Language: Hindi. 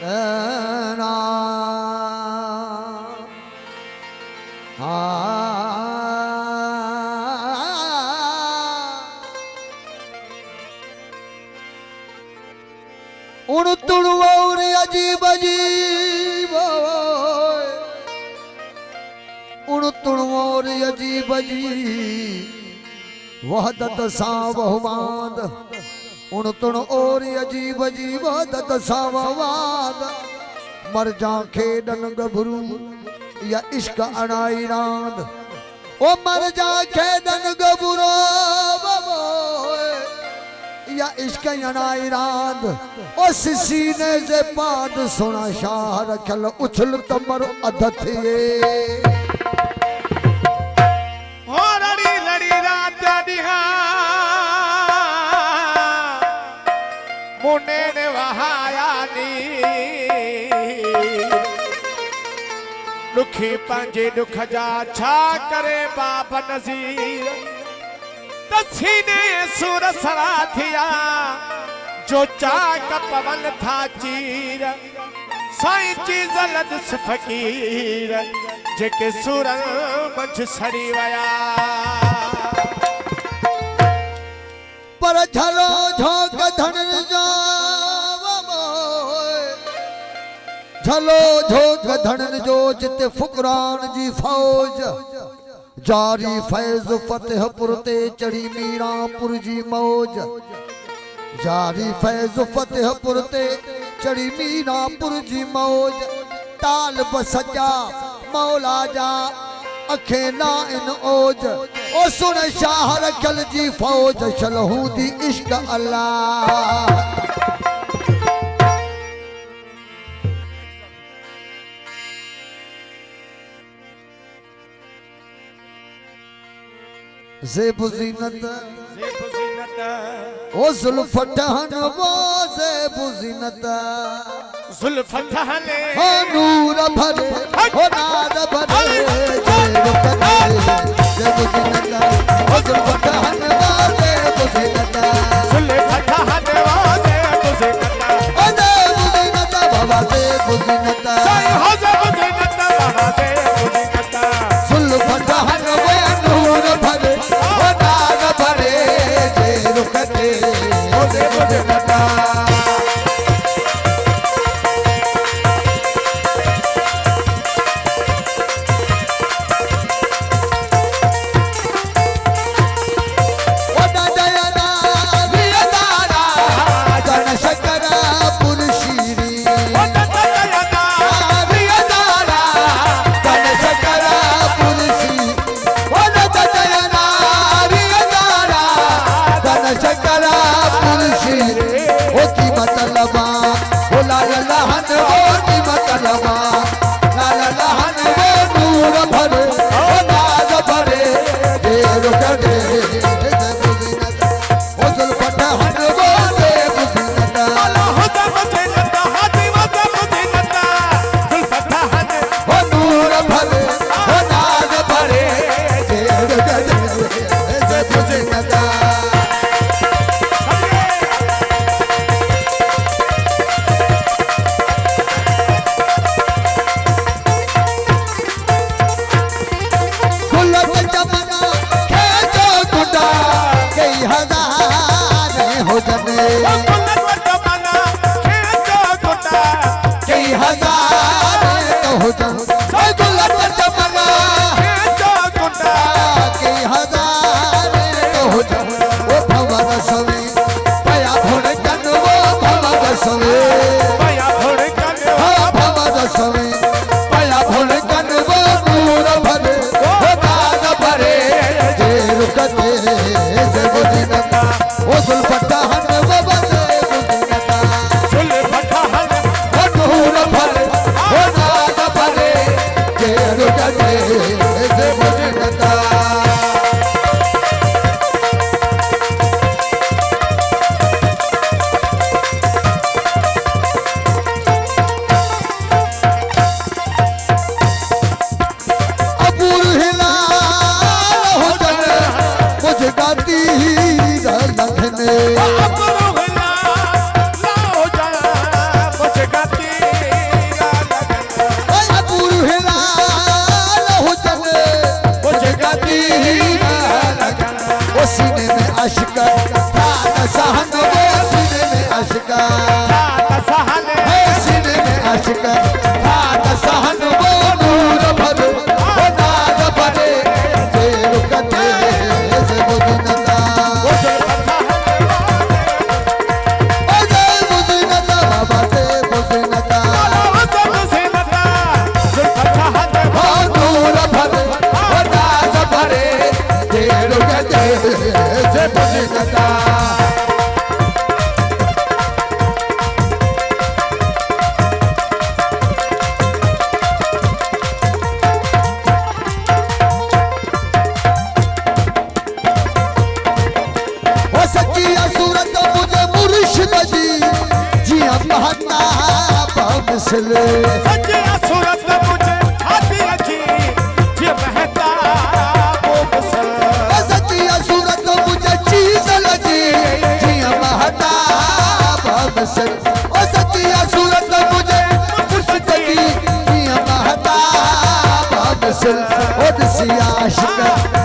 ना उन तुड़वौर अजीब अजीब उन तुड़वौर अजीब अजीब वहदत सा बहुवाद उन तुण और अजीब अजीब वहदत सा बहुवाद मर जा खेडन गभरू या इश्क अणाई रांद ओ मर जा खेडन गभरू या इश्क अणाई रांद ओ सीने से पाद सोना शाह रखल उछल तमर अधथिए हो लड़ी लड़ी रात दिहा मुने ने वहाया नी दुखी पंजे दुख जा छा करे बाप नज़ीर तसीने सुर सरा थिया जो चाक पवन था चीर साईं चीज लदस फकीर जेके सुर मंझ सड़ी वया पर झलो झोंक धन जो झलो झोंक धन जो जिते फुकरान जी फौज जारी फैज फतेहपुर ते चढ़ी मीरापुर जी मौज जारी फैज फतेहपुर ते चढ़ी मीरापुर जी मौज ताल बसजा मौला जा अखे ना इन ओज ओ सुन शाह रखल जी फौज शलहूदी इश्क अल्लाह ज़ेब ज़ीनत ओ ज़ुल्फ़ टहन वो ज़ेब ज़ीनत ज़ुल्फ़ टहने हो नूर भरे हो नाद भरे ज़ेब ज़ीनत ओ ज़ुल्फ़ टहन वो ज़ेब ज़ीनत ज़ुल्फ़ टहन वो ज़ेब ज़ीनत ओ ज़ेब ज़ीनत बाबा ज़ेब ज़ीनत साईं हो ज़ेब ज़ीनत बाबा ज़ेब ज़ीनत ज़ुल्फ़ टहन वो नूर भरे हो नाद भरे ज़ेब ज़ीनत ओ ज़ेब ज़ीनत ओ सुल्फ़ टहन वो बमसिल सच्ची सूरत मुझे आती अच्छी ये महताब बमसिल सच्ची सूरत मुझे चीज लगी जिया महताब बमसिल ओ सच्ची सूरत मुझे खुश लगी जिया महताब बमसिल ओ दिसी आशिक